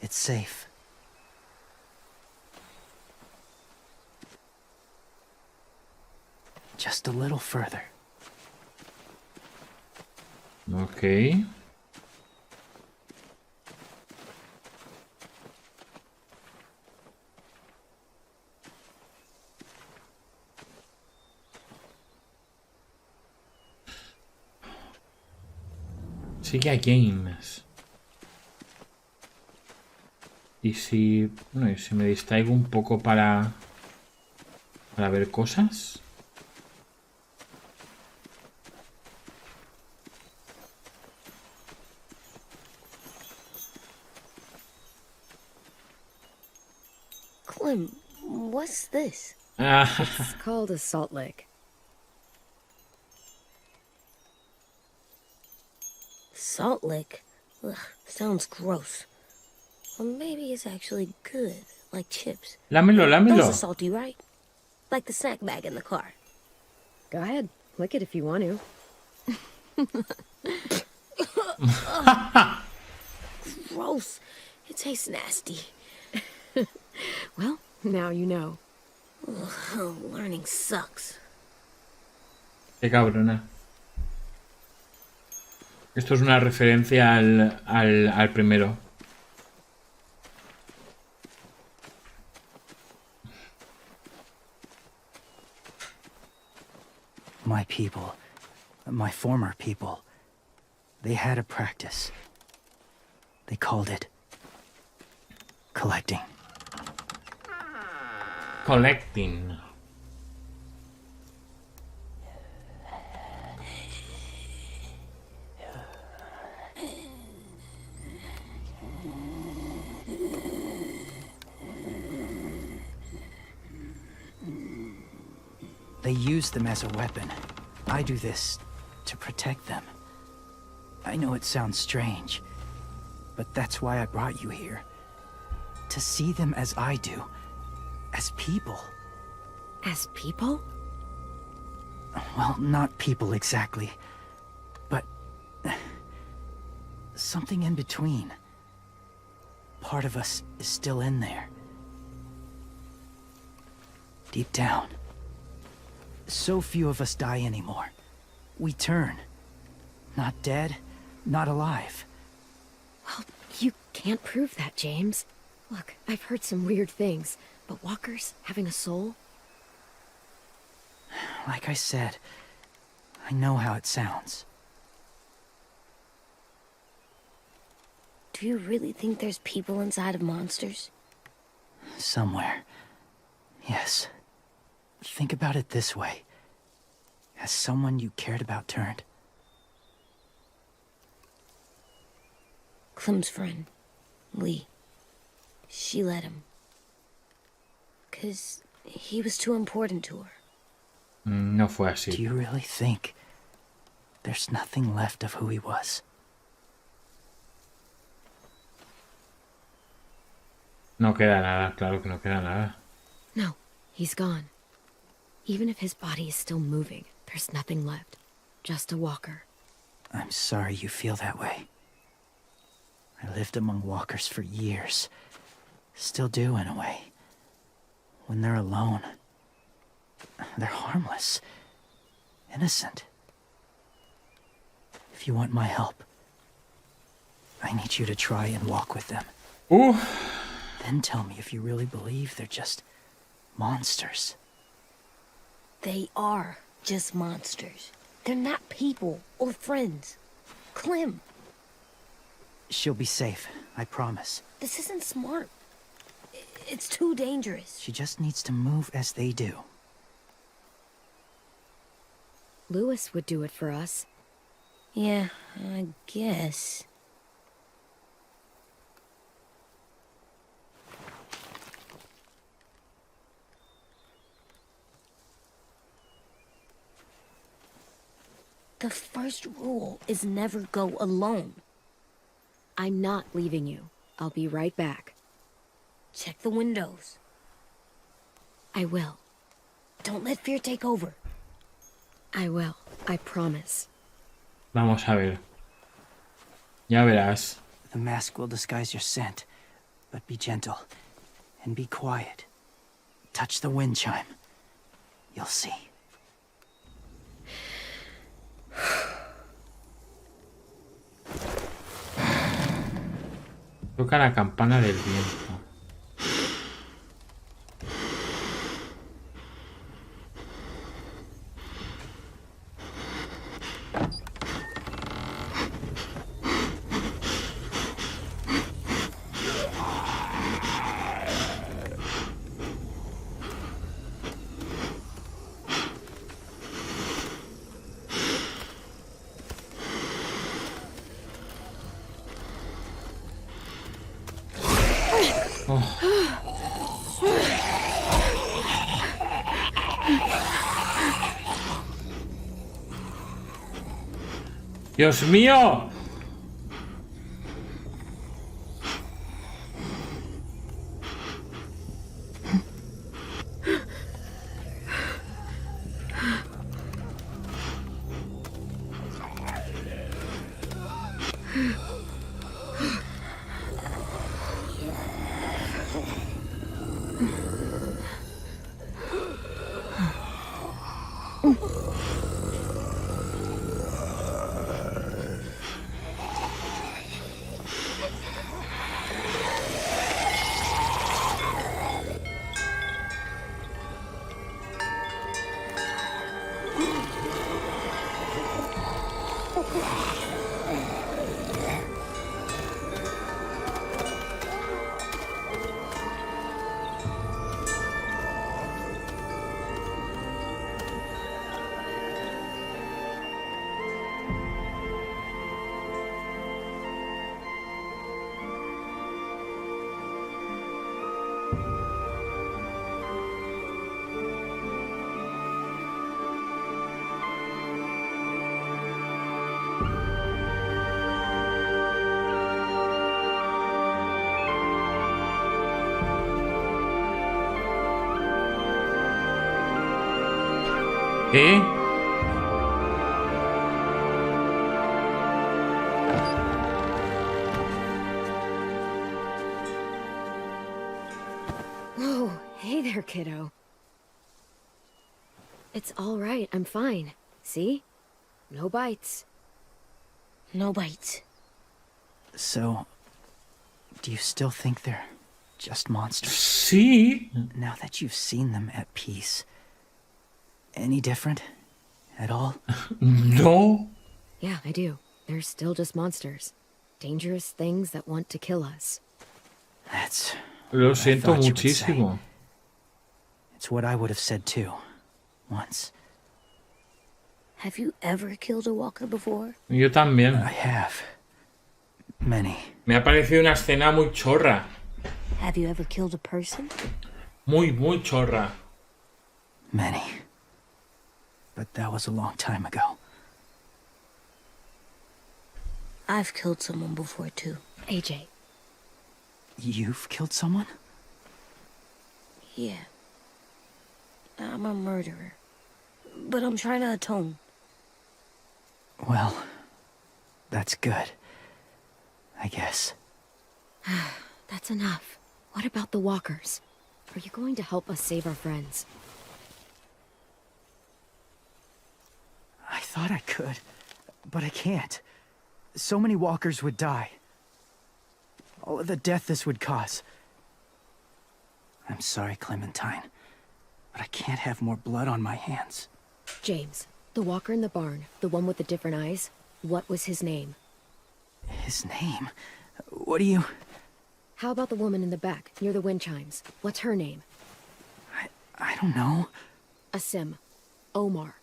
It's safe. Just a little further. Ok. Sigue a James. Y si... Bueno, y si me distraigo un poco para ver cosas. Clem, what's this? It's called a salt lick. Salt lick? Ugh, sounds gross. Or maybe it's actually good, like chips. Lámelo, Those lámelo. are salty, right? Like the snack bag in the car. Go ahead, lick it if you want to. Gross. It tastes nasty. Well, now you know. Ugh, learning sucks. Qué cabrona. Esto es una referencia al primero. My people, my former people, they had a practice. They called it collecting. Collecting. They use them as a weapon. I do this to protect them. I know it sounds strange, but that's why I brought you here. To see them as I do. As people. As people? Well, not people exactly, but something in between. Part of us is still in there. Deep down. So few of us die anymore. We turn. Not dead, not alive. Well, you can't prove that, James. Look, I've heard some weird things, but walkers having a soul? Like I said, I know how it sounds. Do you really think there's people inside of monsters? Somewhere. Yes. Think about it this way. Has someone you cared about turned? Clem's friend, Lee. She let him. 'Cause he was too important to her. No fue Do así. you really think there's nothing left of who he was? No queda nada, claro que no queda nada. No, he's gone. Even if his body is still moving, there's nothing left. Just a walker. I'm sorry you feel that way. I lived among walkers for years. Still do, in a way. When they're alone, they're harmless. Innocent. If you want my help, I need you to try and walk with them. Then tell me if you really believe they're just monsters. They are just monsters. They're not people or friends. Clem, She'll be safe, I promise. this isn't smart. It's too dangerous. She just needs to move as they do. Lewis would do it for us. Yeah, I guess. The first rule is never go alone. I'm not leaving you. I'll be right back. Check the windows. I will. Don't let fear take over. I will. I promise. Vamos a ver. Ya verás. The mask will disguise your scent, But be gentle and be quiet. Touch the wind chime. You'll see. Toca la campana del viento. ¡Dios mío! ¿Eh? Oh, hey there, kiddo. It's all right. I'm fine. See? No bites. No bites. So, do you still think they're just monsters? Sí. Now that you've seen them at peace, any different at all? No. Yeah, I do. They're still just monsters. Dangerous things that want to kill us. That's Lo what I siento thought you would say. muchísimo. It's what I would have said too, once. Have you ever killed a walker before? Yo también. I have. Many. Me ha parecido una escena muy chorra. Have you ever killed a person? Muy, muy chorra. Many. But that was a long time ago. I've killed someone before too. AJ. You've killed someone? Yeah. I'm a murderer. But I'm trying to atone. Well, that's good. I guess. That's enough. What about the walkers? Are you going to help us save our friends? I thought I could, but I can't. So many walkers would die. All of the death this would cause. I'm sorry, Clementine, but I can't have more blood on my hands. James, the walker in the barn, the one with the different eyes, what was his name? His name? What do you... How about the woman in the back, near the wind chimes? What's her name? I don't know. Asim. Omar.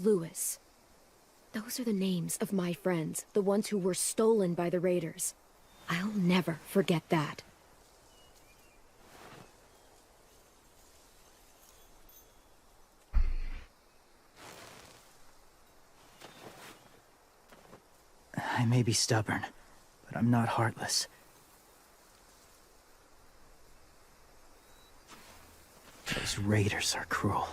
Lewis. Those are the names of my friends, the ones who were stolen by the raiders. I'll never forget that. I may be stubborn, but I'm not heartless. Those raiders are cruel.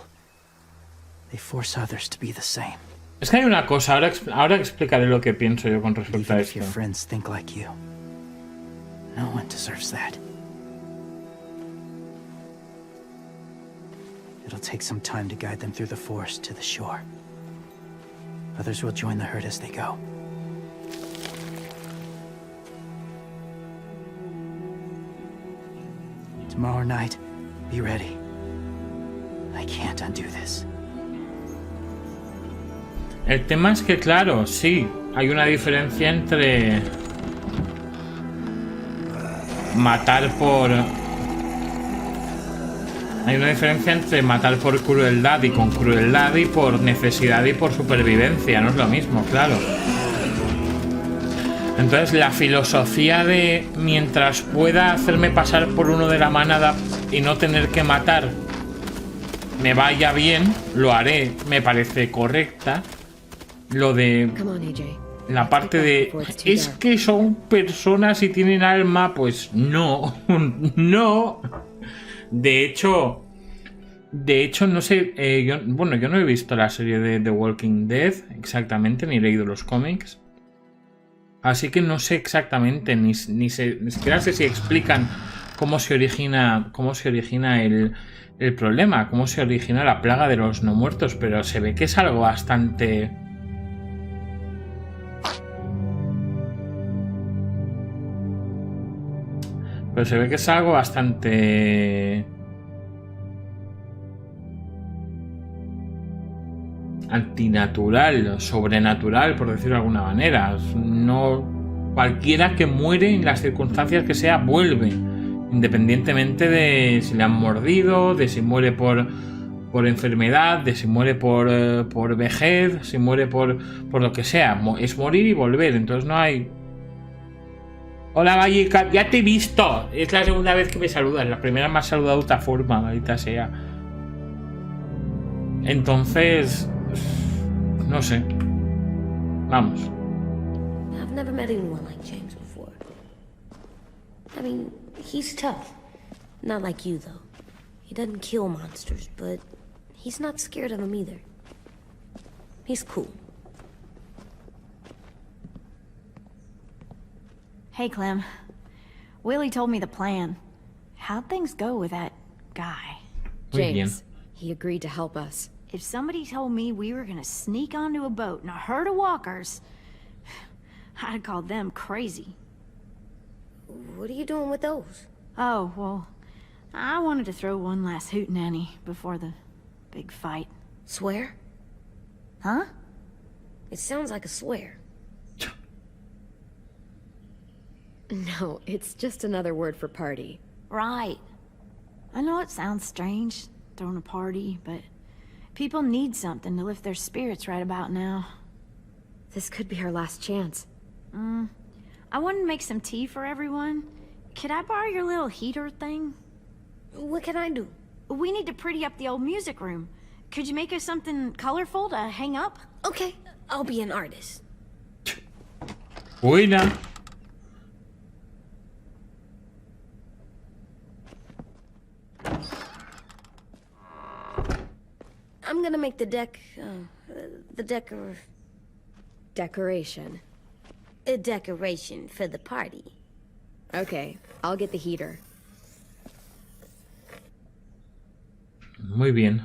They force others to be the same. Es que hay una cosa, ahora explicaré lo que pienso yo con respecto Even a if your esto. friends think like you. No one deserves that. It'll take some time to guide them through the forest to the shore. Others will join the herd as they go. Tomorrow night, be ready. I can't undo this. El tema es que, claro, sí, hay una diferencia entre matar por... Hay una diferencia entre matar por crueldad y con crueldad y por necesidad y por supervivencia. No es lo mismo, claro. Entonces la filosofía de mientras pueda hacerme pasar por uno de la manada y no tener que matar, me vaya bien, lo haré, me parece correcta. Lo de la parte de es que son personas y tienen alma, pues no, no. De hecho, no sé, yo no he visto la serie de The Walking Dead exactamente, ni he leído los cómics. Así que no sé exactamente, ni siquiera sé si explican cómo se origina el problema, cómo se origina la plaga de los no muertos, pero se ve que es algo bastante... Pero se ve que es algo bastante... antinatural, sobrenatural, por decirlo de alguna manera. No, cualquiera que muere en las circunstancias que sea vuelve, independientemente de si le han mordido, de si muere por enfermedad, de si muere por vejez, si muere por lo que sea. Es morir y volver. Entonces no hay... Hola Vallica, ya te he visto. Es la segunda vez que me saludas. La primera me has saludado de otra forma, maldita sea. Entonces... no sé. Vamos. I've never met anyone like James before. I mean, he's tough. Not like you, though. He doesn't kill monsters, but he's not scared of them either. He's cool. Hey, Clem. Willie told me the plan. How'd things go with that guy? James, he agreed to help us. If somebody told me we were gonna sneak onto a boat in a herd of walkers, I'd have called them crazy. What are you doing with those? Oh, well, I wanted to throw one last hootenanny before the big fight. Swear? Huh? It sounds like a swear. No, it's just another word for party. Right. I know it sounds strange, throwing a party, but people need something to lift their spirits right about now. This could be our last chance. I wanted to make some tea for everyone. Could I borrow your little heater thing? What can I do? We need to pretty up the old music room. Could you make us something colorful to hang up? Okay, I'll be an artist. Buena. I'm gonna make the Decoration. a decoration for the party. Okay, I'll get the heater. Muy bien.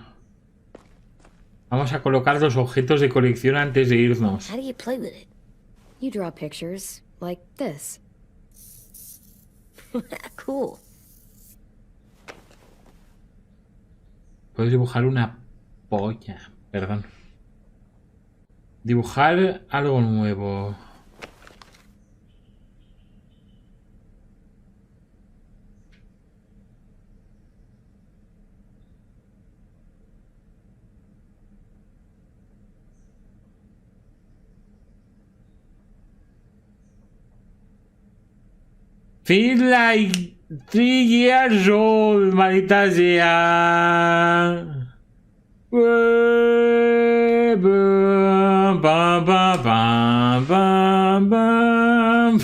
Vamos a colocar los objetos de colección antes de irnos. How do you play with it? You draw pictures, like this. Cool. Puedes dibujar una polla. Perdón. Dibujar algo nuevo. Feel like 3 years old, maldita sea. Bam, bam, bam, bam, bam.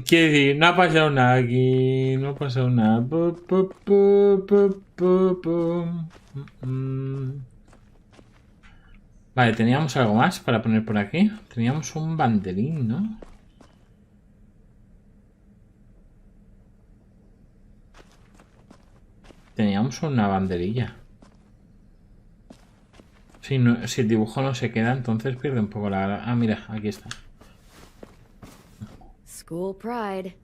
Quiero decir, no ha pasado nada aquí. No ha pasado nada. Vale, teníamos algo más para poner por aquí. Teníamos un banderín, ¿no? Teníamos una banderilla. Si el dibujo no se queda, entonces pierde un poco la... Ah, mira, aquí está. School pride.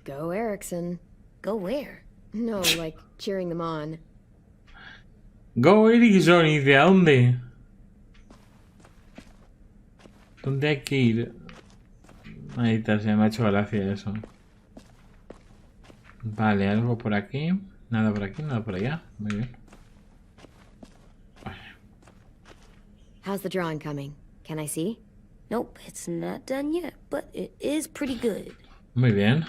Go Erickson. Go where? No, like cheering them on. Go Erickson, ¿y de dónde? ¿Dónde hay que ir? Ahí está, se me ha hecho gracia eso. Vale, algo por aquí. Nada por aquí, nada por allá. Muy bien. Vale. How's the drawing coming? Can I see? Nope, it's not done yet, but it is pretty good. Muy bien.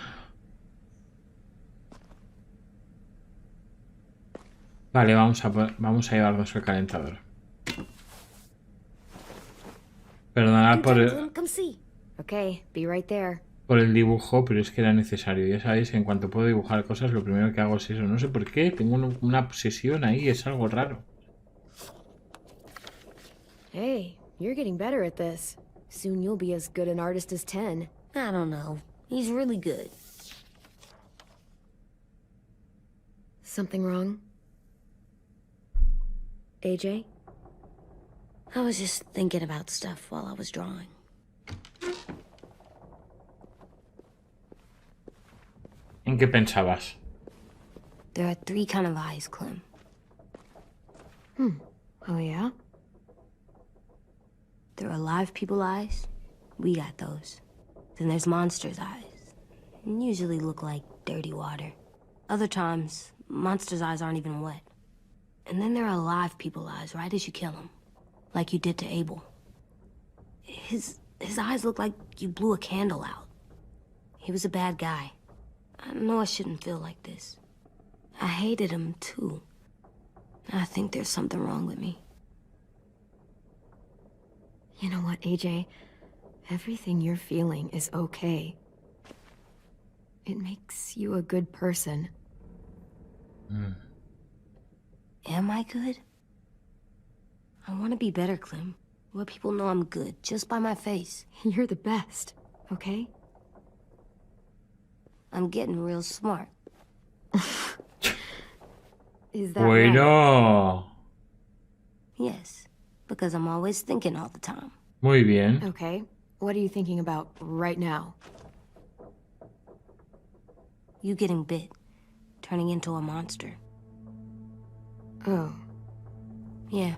Vale, vamos a llevarnos el calentador. Perdonad Come see. Okay, be right there. por el dibujo, pero es que era necesario. Ya sabéis, en cuanto puedo dibujar cosas, lo primero que hago es eso. No sé por qué, tengo una obsesión ahí, es algo raro. Hey, you're getting better at this. Soon you'll be as good an artist as 10. I don't know. He's really good. Something wrong? AJ? I was just thinking about stuff while I was drawing. ¿En qué pensabas? There are 3 kind of eyes, Clem. Oh yeah? There are live people eyes. We got those. Then there's monsters' eyes. Usually look like dirty water. Other times, monsters' eyes aren't even wet. And then there are live people eyes right as you kill them. Like you did to Abel. His eyes look like you blew a candle out. He was a bad guy. I know I shouldn't feel like this. I hated him too. I think there's something wrong with me. You know what, AJ? Everything you're feeling is okay. It makes you a good person. Am I good? I want to be better, Clem. Where people know I'm good, just by my face. You're the best, okay? I'm getting real smart. Is that right? Bueno. Yes, because I'm always thinking all the time. Muy bien. Okay, what are you thinking about right now? You getting bit, turning into a monster. Oh, Yeah.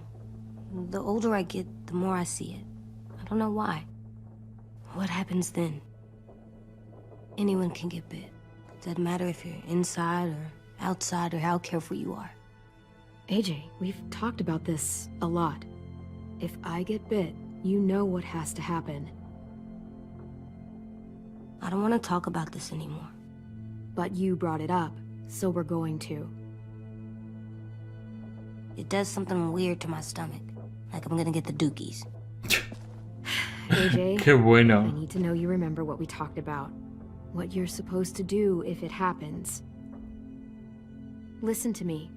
The older I get, the more I see it. I don't know why. What happens then? Anyone can get bit. Doesn't matter if you're inside or outside or how careful you are. AJ, we've talked about this a lot. If I get bit, you know what has to happen. I don't want to talk about this anymore. But you brought it up, so we're going to. It does something weird to my stomach. Like I'm gonna get the dookies. AJ, Qué I bueno. need to know you remember what we talked about. What you're supposed to do if it happens. Listen to me.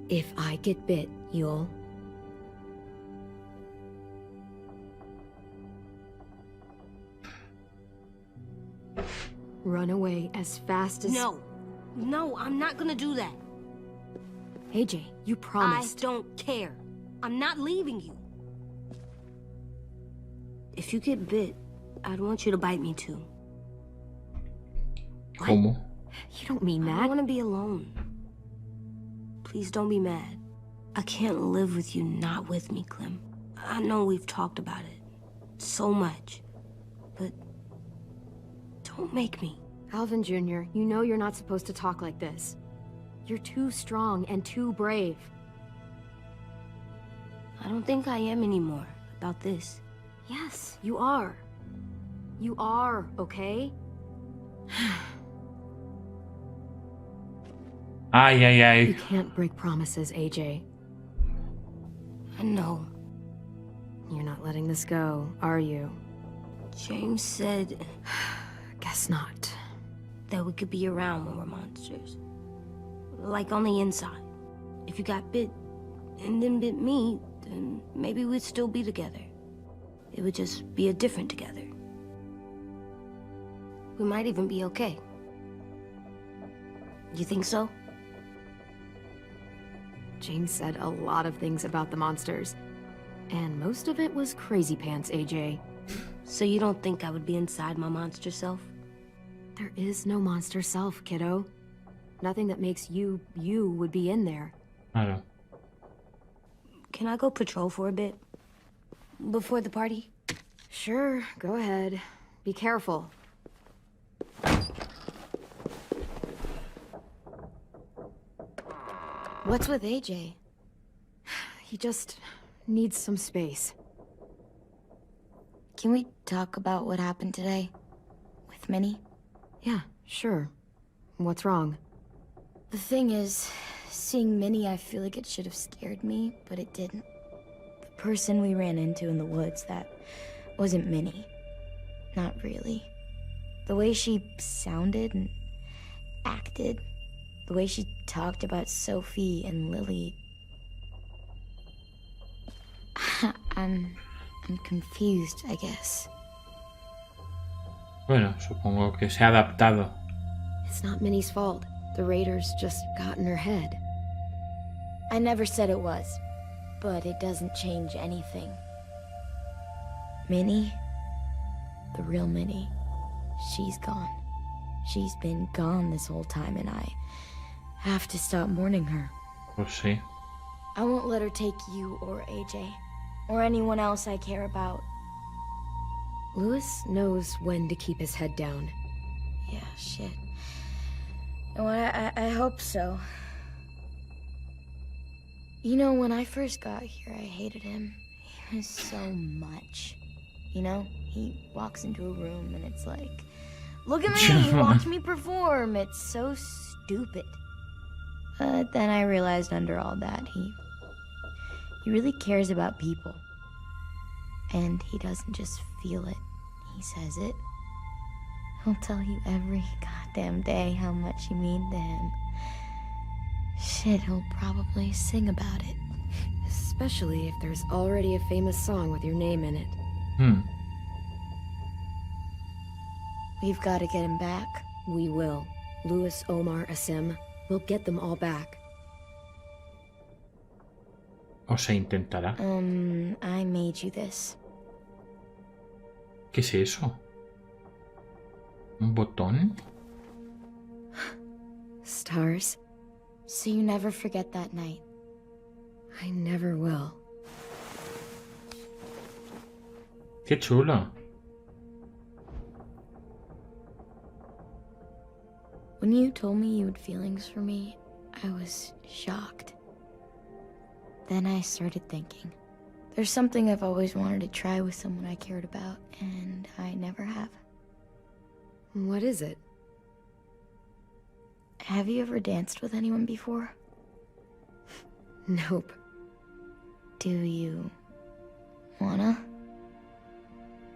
If I get bit, you'll... run away as fast as... No, I'm not gonna do that. AJ, you promised. I don't care. I'm not leaving you. If you get bit, I'd want you to bite me too. ¿Cómo? You don't mean I that. don't want to be alone. Please don't be mad. I can't live with you not with me, Clem. I know we've talked about it so much, but don't make me. Alvin Jr., you know you're not supposed to talk like this. You're too strong and too brave. I don't think I am anymore about this. Yes, you are. You are, okay? Ay, ay, You ay. can't break promises, AJ. I know. You're not letting this go, are you? James said Guess not. that we could be around when we're monsters. Like on the inside. If you got bit, and then bit me, then maybe we'd still be together. It would just be a different together. We might even be okay. You think so? James said a lot of things about the monsters. And most of it was crazy pants, AJ. So you don't think I would be inside my monster self? There is no monster self, kiddo. Nothing that makes you, you would be in there. Claro. Can I go patrol for a bit? Before the party? Sure, go ahead. Be careful. What's with AJ? He just needs some space. Can we talk about what happened today? With Minnie? Yeah, sure. What's wrong? The thing is, seeing Minnie, I feel like it should have scared me, but it didn't. The person we ran into in the woods, that wasn't Minnie. Not really. The way she sounded and acted, the way she talked about Sophie and Lily. I'm confused, I guess. Bueno, supongo que se ha adaptado. It's not Minnie's fault. The raiders just got in her head. I never said it was, but it doesn't change anything. Minnie, the real Minnie, she's gone. She's been gone this whole time, and I have to stop mourning her. Pues sí. I won't let her take you or AJ, or anyone else I care about. Lewis knows when to keep his head down. Yeah, shit. No, I hope so. You know, when I first got here, I hated him. He was so much. You know, he walks into a room and it's like, look at me, watch me perform. It's so stupid. But then I realized under all that, he really cares about people. And he doesn't just feel it, he says it. He'll tell you every goddamn day how much you mean to him. Shit, he'll probably sing about it. Especially if there's already a famous song with your name in it. We've got to get him back. We will. Lewis, Omar, Asim. We'll get them all back. O se intentará. I made you this. ¿Qué es eso? ¿Un botón? Stars? So you never forget that night. I never will. Qué chulo. When you told me you had feelings for me, I was shocked. Then I started thinking. There's something I've always wanted to try with someone I cared about, and I never have. What is it? Have you ever danced with anyone before? Nope. Do you wanna?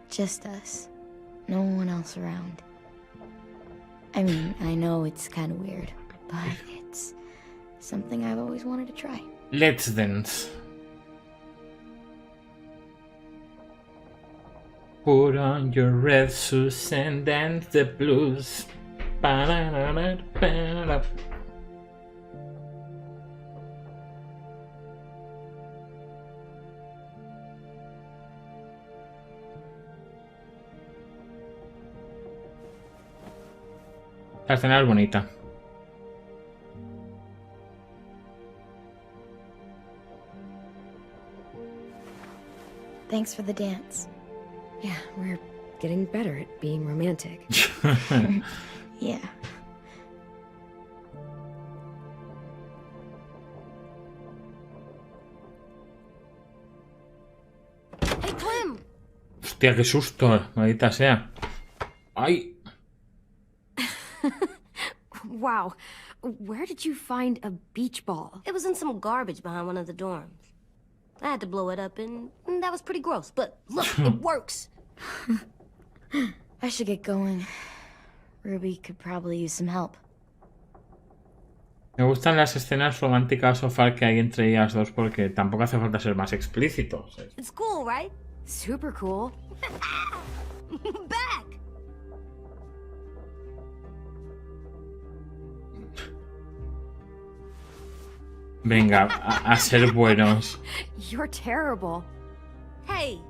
Just us. No one else around. I mean, I know it's kind of weird, but it's something I've always wanted to try. Let's dance. Put on your red shoes and dance the blues. Ba-da-da-da-da-da. La escena es bonita. Thanks for the dance. Yeah, we're getting better at being romantic. Yeah. Hey, Clem! Hostia, qué susto, maldita sea. ¡Ay! Wow. Where did you find a beach ball? It was in some garbage behind one of the dorms. I had to blow it up, and that was pretty gross. But look, it works. I should get going. Ruby could probably use some help. Me gustan las escenas románticas o far que hay entre ellas dos porque tampoco hace falta ser más explícito. ¿Sabes? It's cool, right? Super cool. Back! Venga, a ser buenos. You're terrible. Hey!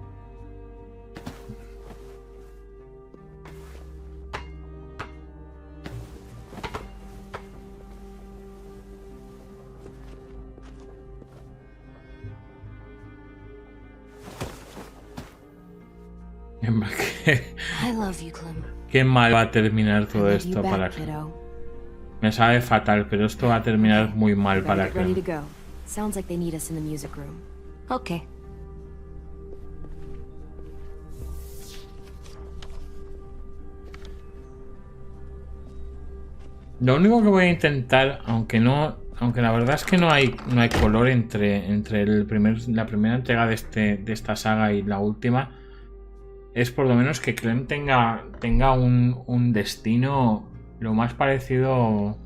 I love you, Clem. Qué mal va a terminar I todo love esto you back, para kiddo. Me sabe fatal, pero esto va a terminar muy mal Better para get ready to Clem. go. Sounds like they need us in the music room. Okay. Lo único que voy a intentar, aunque la verdad es que no hay color entre la primera entrega de esta saga y la última, es por lo menos que Clem tenga un destino lo más parecido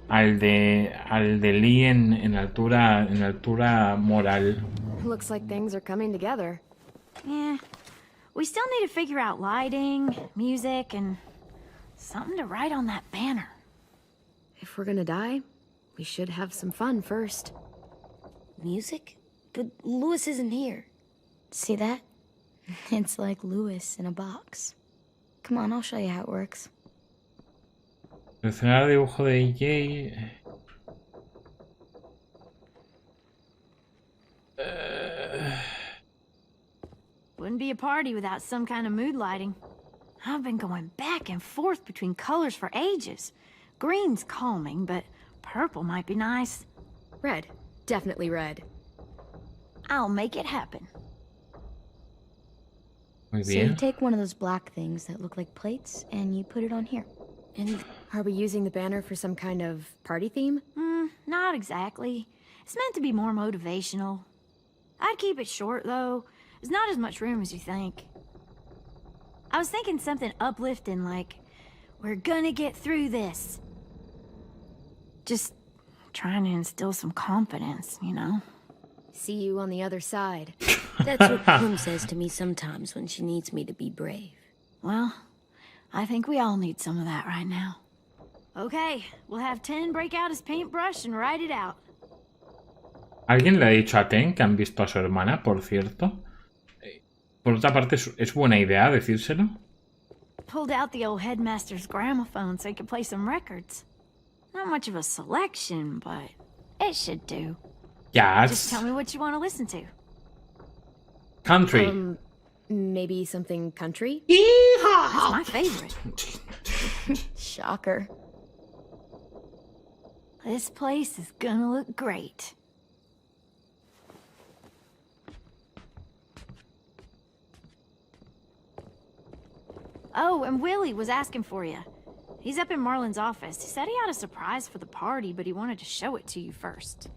al de Lee en altura moral. Looks like things are coming together. Yeah. We still need to figure out lighting, music, and something to write on that banner. If we're gonna die, we should have some fun first. Music? But Lewis isn't here. See that? It's like Lewis in a box. Come on, I'll show you how it works. Seleccionar dibujo de Jay. Wouldn't be a party without some kind of mood lighting. I've been going back and forth between colors for ages. Green's calming, but purple might be nice. Red. Definitely red. I'll make it happen. Muy So you bien. take one of those black things that look like plates and you put it on here. And are we using the banner for some kind of party theme? Not exactly. It's meant to be more motivational. I'd keep it short, though. There's not as much room as you think. I was thinking something uplifting like, we're gonna get through this. Just trying to instill some confidence, you know? See you on the other side. That's what Clem says to me sometimes when she needs me to be brave. Well, I think we all need some of that right now. Okay, we'll have Ten break out his paintbrush and write it out. ¿Alguien le ha dicho a Ten que han visto a su hermana, por cierto? Por otra parte, ¿es buena idea decírselo? Pulled out the old headmaster's gramophone so he could play some records. Not much of a selection, but it should do. Just tell me what you want to listen to. Country. Maybe something country? That's my favorite. Shocker. This place is gonna look great. Oh, and Willie was asking for you. He's up in Marlin's office. He said he had a surprise for the party, but he wanted to show it to you first.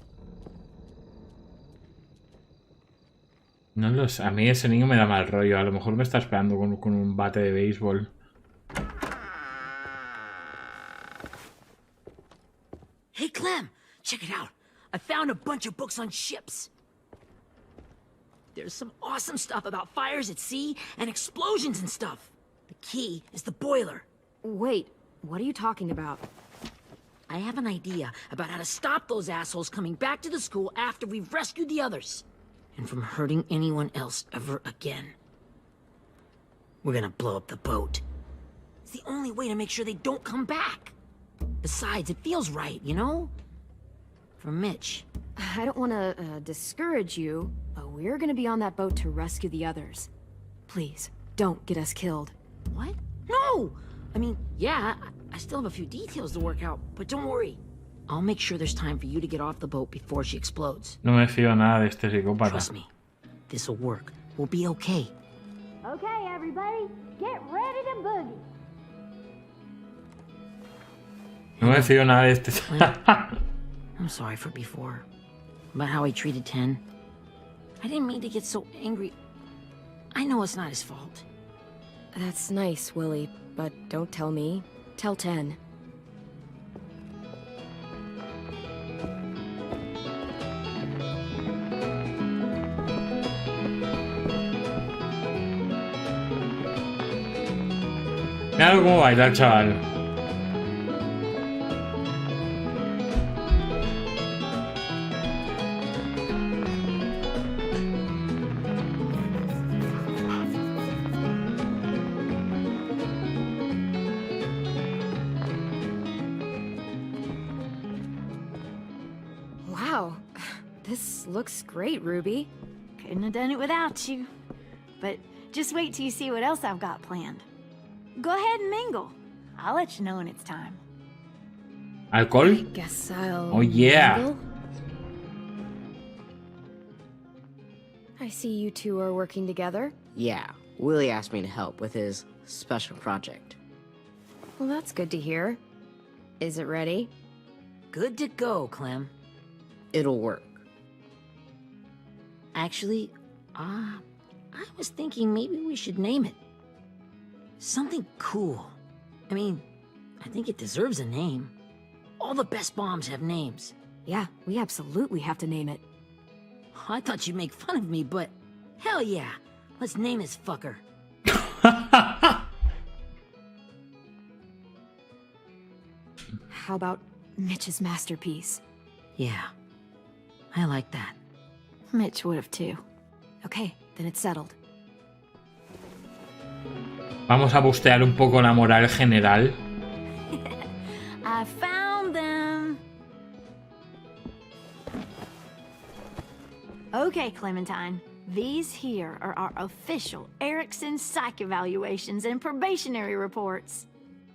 No lo sé. A mí ese niño me da mal rollo. A lo mejor me está esperando con un bate de béisbol. Hey, Clem, check it out. I found a bunch of books on ships. There's some awesome stuff about fires at sea and explosions and stuff. The key is the boiler. Wait, what are you talking about? I have an idea about how to stop those assholes coming back to the school after we've rescued the others. And from hurting anyone else ever again. We're gonna blow up the boat. It's the only way to make sure they don't come back. Besides, it feels right, you know? For Mitch. I don't want to discourage you, but we're gonna be on that boat to rescue the others. Please, don't get us killed. What? No! I mean, yeah, I still have a few details to work out, but don't worry. I'll make sure there's time for you to get off the boat before she explodes. No me fío nada de este psicópata. Trust me. This'll work. We'll be okay. Okay, everybody, get ready to boogie. No me fío nada de este. I'm sorry for before. About how I treated Ten. I didn't mean to get so angry. I know it's not his fault. That's nice, Willie, but don't tell me. Tell Ten. Mira cómo baila el chaval. Wow, this looks great, Ruby. Couldn't have done it without you. But just wait till you see what else I've got planned. Go ahead and mingle. I'll let you know when it's time. ¿Alcohol? Guess I'll. Oh, yeah. mingle. I see you two are working together. Yeah, Willie asked me to help with his special project. Well, that's good to hear. Is it ready? Good to go, Clem. It'll work. Actually, I was thinking maybe we should name it. Something cool. I mean, I think it deserves a name. All the best bombs have names. Yeah, we absolutely have to name it. I thought you'd make fun of me, but hell yeah. Let's name this fucker. How about Mitch's masterpiece? Yeah, I like that. Mitch would have too. Okay, then it's settled. Vamos a bustear un poco la moral general. I found them. Okay, Clementine. These here are our official Erickson psych evaluations and probationary reports.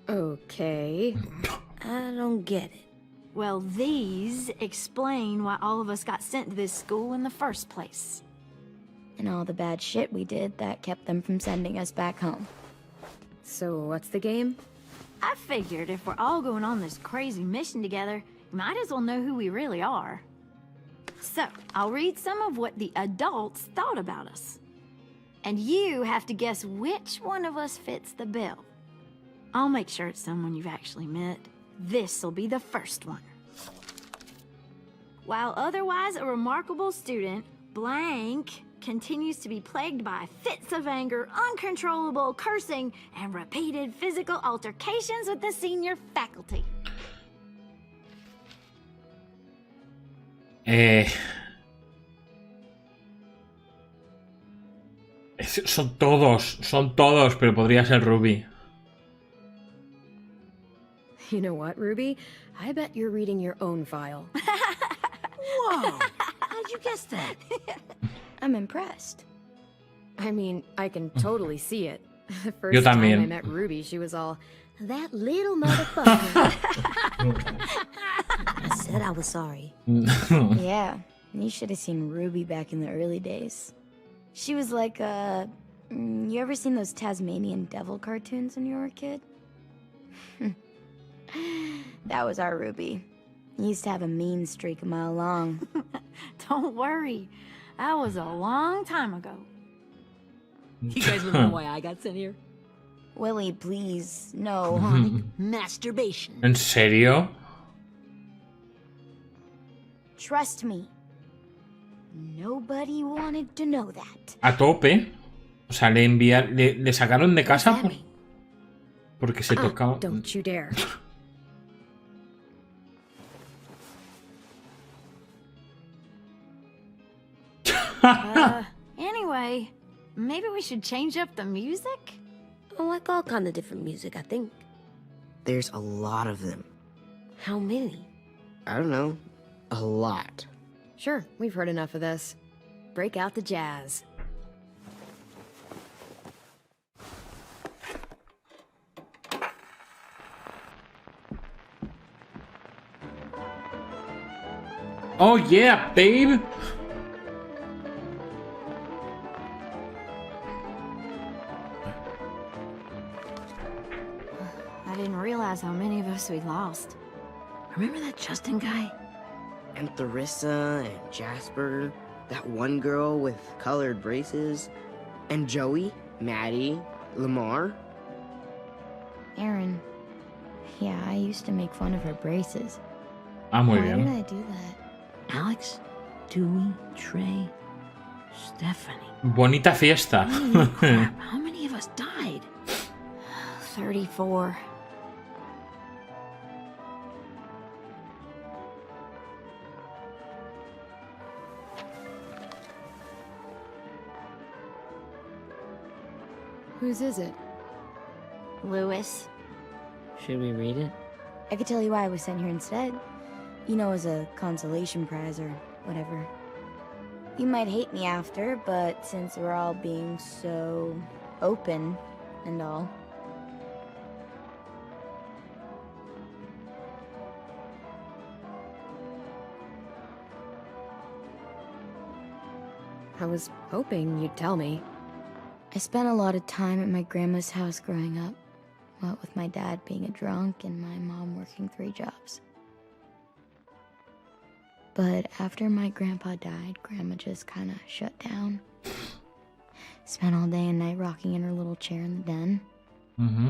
Okay. I don't get it. Well, these explain why all of us got sent to this school in the first place. And all the bad shit we did that kept them from sending us back home. So what's the game? I figured if we're all going on this crazy mission together, we might as well know who we really are. So, I'll read some of what the adults thought about us. And you have to guess which one of us fits the bill. I'll make sure it's someone you've actually met. This'll be the first one. While otherwise a remarkable student, blank continues to be plagued by fits of anger, uncontrollable cursing, and repeated physical altercations with the senior faculty. Son todos, pero podría ser Ruby. You know what, Ruby? I bet you're reading your own file. Whoa! How'd you guess that? I'm impressed. I mean, I can totally see it. The Yo first time I también. met Ruby, she was all, That little motherfucker. I said I was sorry. Yeah, you should have seen Ruby back in the early days. She was like, you ever seen those Tasmanian devil cartoons when you were a kid? That was our Ruby. He used to have a mean streak a mile long. Don't worry. That was a long time ago. You guys wanna know why I got sent here? Willie, please, no. Masturbation. ¿En serio? Trust me. Nobody wanted to know that. A tope. O sea, le sacaron de casa porque se tocaba. don't you dare. Anyway, maybe we should change up the music? I like all kind of different music, I think. There's a lot of them. How many? I don't know. A lot. Sure, we've heard enough of this. Break out the jazz. Oh yeah, babe. I didn't realize how many of us we'd lost. Remember that Justin guy? And Theresa and Jasper, that one girl with colored braces, and Joey, Maddie, Lamar. Aaron. Yeah, I used to make fun of her braces. Ah, muy Why did bien. I do that? Alex, Dewey, Trey, Stephanie. Bonita fiesta. Holy crap, how many of us died? 34. Whose is it? Lewis. Should we read it? I could tell you why I was sent here instead. You know, as a consolation prize or whatever. You might hate me after, but since we're all being so open and all. I was hoping you'd tell me. I spent a lot of time at my grandma's house growing up. What with my dad being a drunk and my mom working 3 jobs. But after my grandpa died, Grandma just kind of shut down. Spent all day and night rocking in her little chair in the den. Mm-hmm.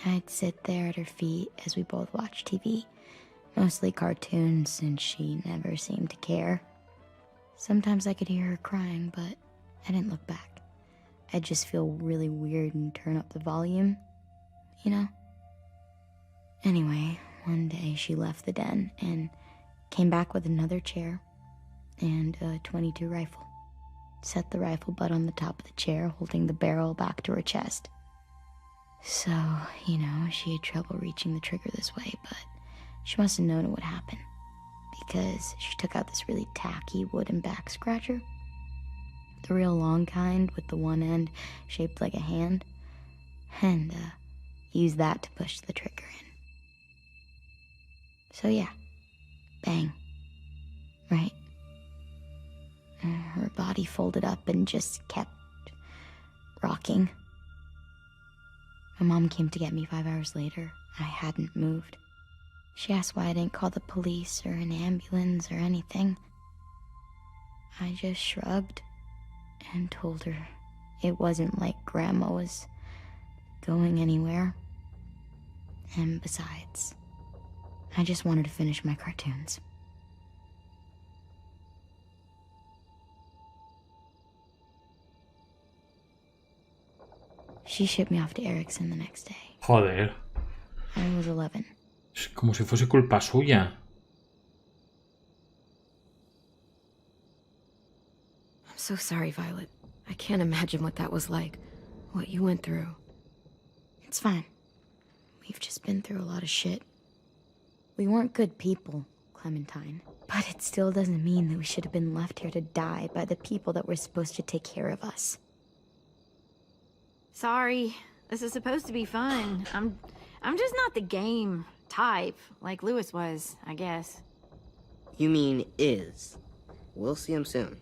I'd sit there at her feet as we both watched TV. Mostly cartoons, since she never seemed to care. Sometimes I could hear her crying, but I didn't look back. I'd just feel really weird and turn up the volume, you know? Anyway, one day she left the den and came back with another chair and a .22 rifle. Set the rifle butt on the top of the chair, holding the barrel back to her chest. So, you know, she had trouble reaching the trigger this way, but she must have known it would happen, because she took out this really tacky wooden back scratcher. The real long kind with the one end shaped like a hand, and used that to push the trigger in. So yeah, bang, right? Her body folded up and just kept rocking. My mom came to get me 5 hours later. I hadn't moved. She asked why I didn't call the police or an ambulance or anything. I just shrugged and told her it wasn't like Grandma was going anywhere. And besides, I just wanted to finish my cartoons. She shipped me off to Erickson the next day. Joder. I was 11. Es como si fuese culpa suya. I'm so sorry, Violet. I can't imagine what that was like. What you went through. It's fine. We've just been through a lot of shit. We weren't good people, Clementine. But it still doesn't mean that we should have been left here to die by the people that were supposed to take care of us. Sorry. This is supposed to be fun. I'm just not the game type, like Lewis was, I guess. You mean is. We'll see him soon.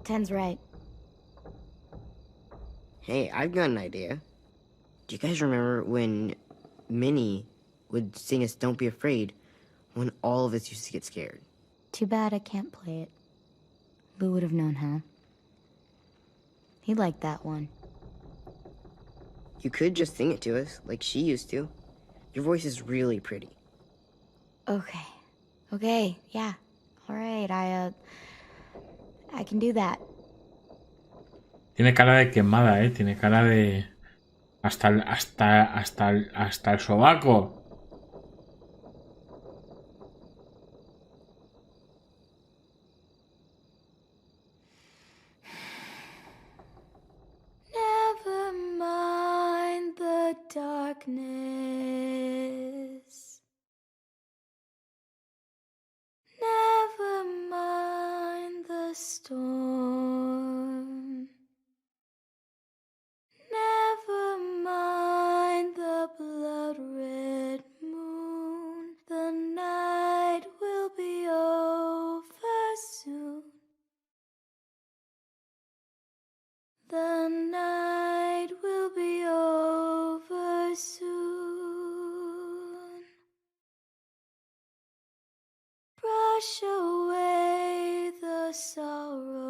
Ten's right. Hey, I've got an idea. Do you guys remember when Minnie would sing us Don't Be Afraid when all of us used to get scared? Too bad I can't play it. Lou would have known how. He liked that one. You could just sing it to us, like she used to. Your voice is really pretty. Okay. Okay, yeah. Alright, I can do that. Tiene cara de quemada, Tiene cara de... Hasta el sobaco. Never mind the darkness. Never mind the storm. Never mind the blood-red moon. The night will be over soon. The night will be over soon. Brush away the sorrow.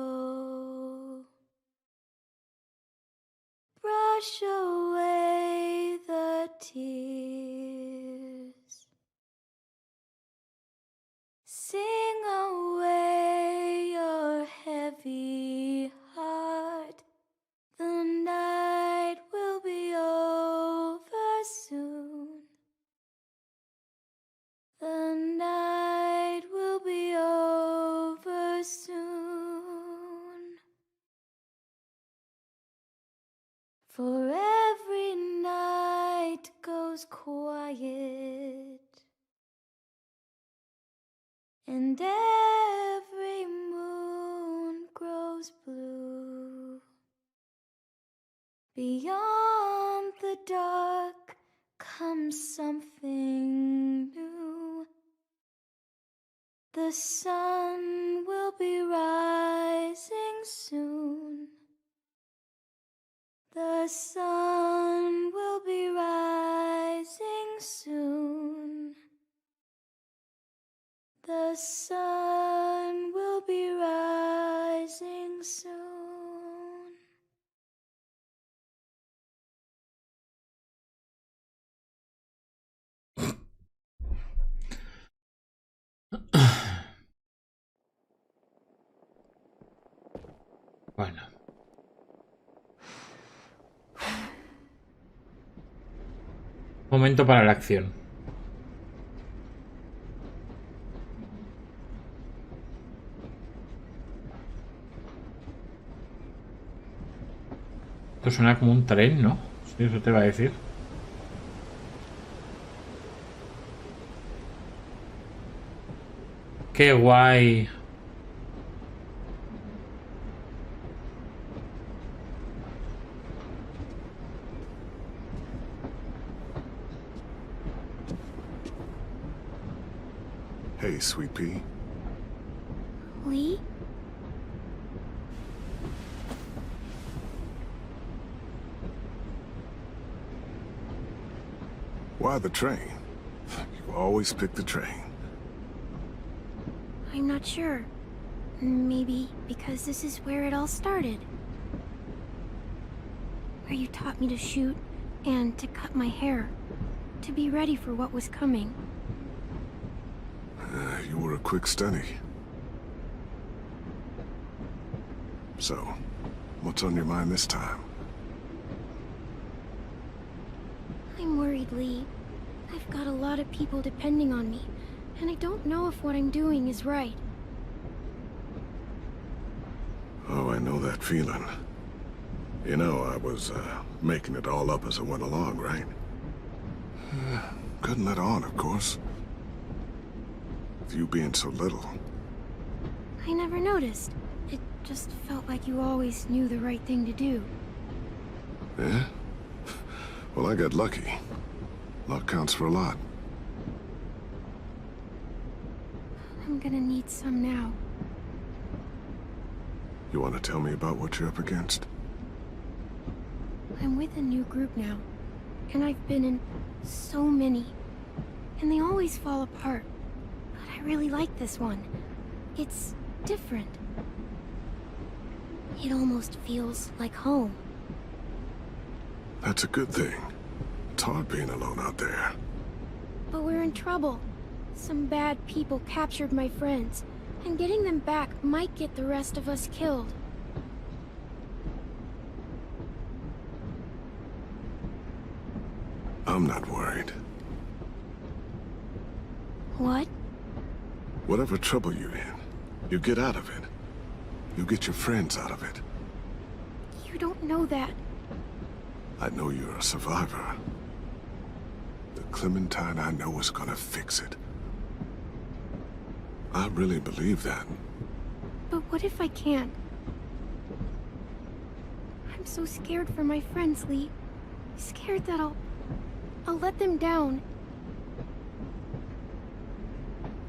For every night goes quiet, and every moon grows blue. Beyond the dark comes something new. The sun will be rising soon. The sun will be rising soon. The sun will be rising soon. Bueno. Momento para la acción. Esto suena como un tren, ¿no? Sí, eso te va a decir. Qué guay. Hey, Sweet Pea. Lee? Why the train? You always pick the train. I'm not sure. Maybe because this is where it all started. Where you taught me to shoot and to cut my hair. To be ready for what was coming. You were a quick study. So, what's on your mind this time? I'm worried, Lee. I've got a lot of people depending on me, and I don't know if what I'm doing is right. Oh, I know that feeling. You know, I was, making it all up as I went along, right? Couldn't let on, of course. With you being so little. I never noticed. It just felt like you always knew the right thing to do. Yeah? Well, I got lucky. Luck counts for a lot. I'm gonna need some now. You want to tell me about what you're up against? I'm with a new group now, and I've been in so many, and they always fall apart. But I really like this one. It's different. It almost feels like home. That's a good thing. It's hard being alone out there. But we're in trouble. Some bad people captured my friends, and getting them back might get the rest of us killed. I'm not worried. What? Whatever trouble you're in, you get out of it. You get your friends out of it. You don't know that. I know you're a survivor. The Clementine I know is gonna fix it. I really believe that. But what if I can't? I'm so scared for my friends, Lee. Scared that I'll let them down.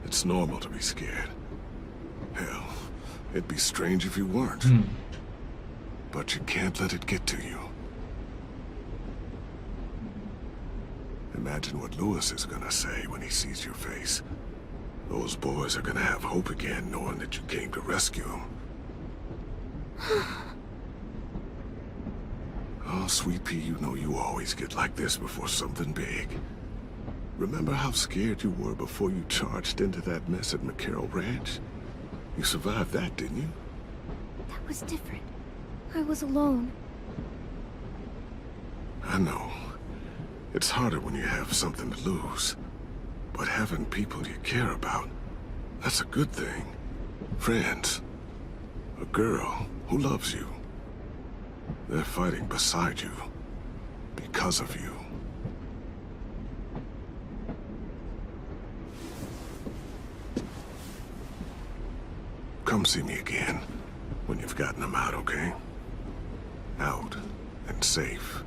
It's normal to be scared. Hell, it'd be strange if you weren't. But you can't let it get to you. Imagine what Lewis is gonna say when he sees your face. Those boys are gonna have hope again, knowing that you came to rescue them. Oh, Sweet Pea, you know you always get like this before something big. Remember how scared you were before you charged into that mess at McCarroll Ranch? You survived that, didn't you? That was different. I was alone. I know. It's harder when you have something to lose. But having people you care about, that's a good thing. Friends. A girl who loves you. They're fighting beside you. Because of you. Come see me again when you've gotten them out, okay? Out and safe.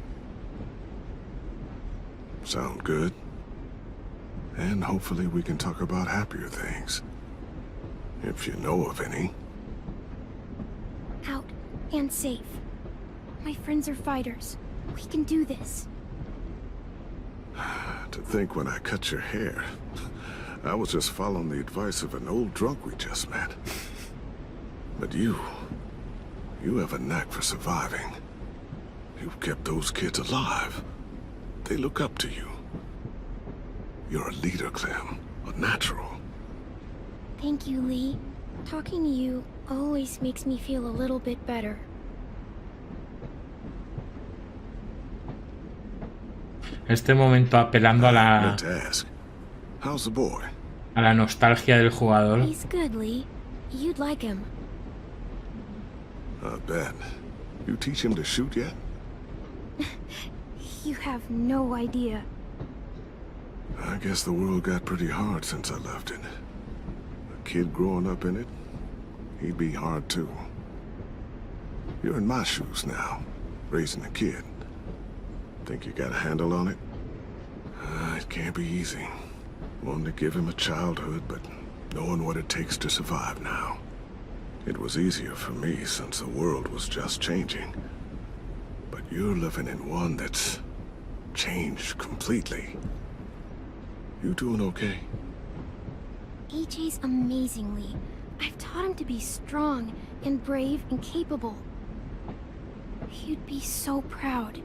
Sound good? And hopefully we can talk about happier things. If you know of any. Out and safe. My friends are fighters. We can do this. To think when I cut your hair, I was just following the advice of an old drunk we just met. But you have a knack for surviving. You kept those kids alive. They look up to you. You're a leader, Clem. A natural. Thank you, Lee. Talking to you always makes me feel a little bit better. Este momento apelando a Meant to ask. How's the boy? la nostalgia del jugador. He's good, Lee. You'd like him. I bet. You teach him to shoot yet? You have no idea. I guess the world got pretty hard since I left it. A kid growing up in it, he'd be hard too. You're in my shoes now, raising a kid. Think you got a handle on it? It can't be easy. Wanting to give him a childhood, but knowing what it takes to survive now. It was easier for me since the world was just changing. But you're living in one that's changed completely. You doing okay? AJ's amazing, Lee. I've taught him to be strong and brave and capable. You'd be so proud.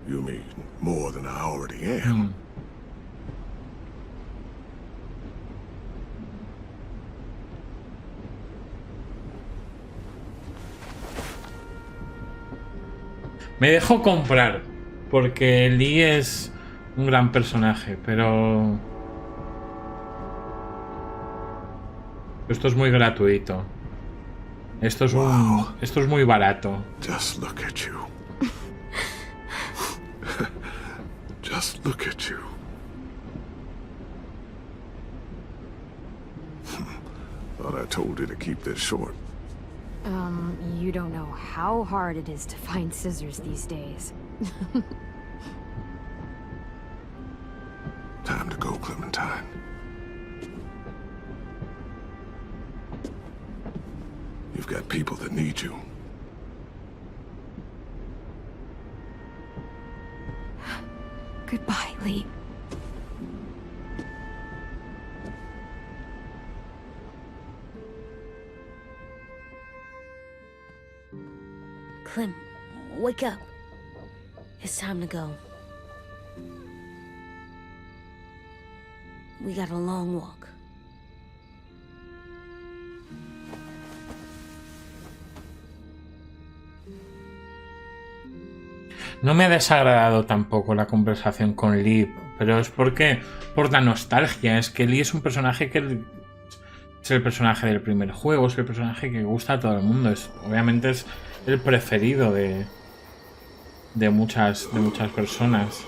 You mean more than I already am? Me dejo comprar, porque Lee es un gran personaje, pero esto es muy gratuito. Esto es esto es muy barato. Just look at you. Just look at you. Thought I told you to keep this short. You don't know how hard it is to find scissors these days. Time to go, Clementine. You've got people that need you. Goodbye, Lee. Clem, wake up. It's time to go. We got a long walk. No me ha desagradado tampoco la conversación con Lee, pero es porque por la nostalgia. Es que Lee es un personaje que es el personaje del primer juego, es el personaje que gusta a todo el mundo. Obviamente es el preferido de muchas personas.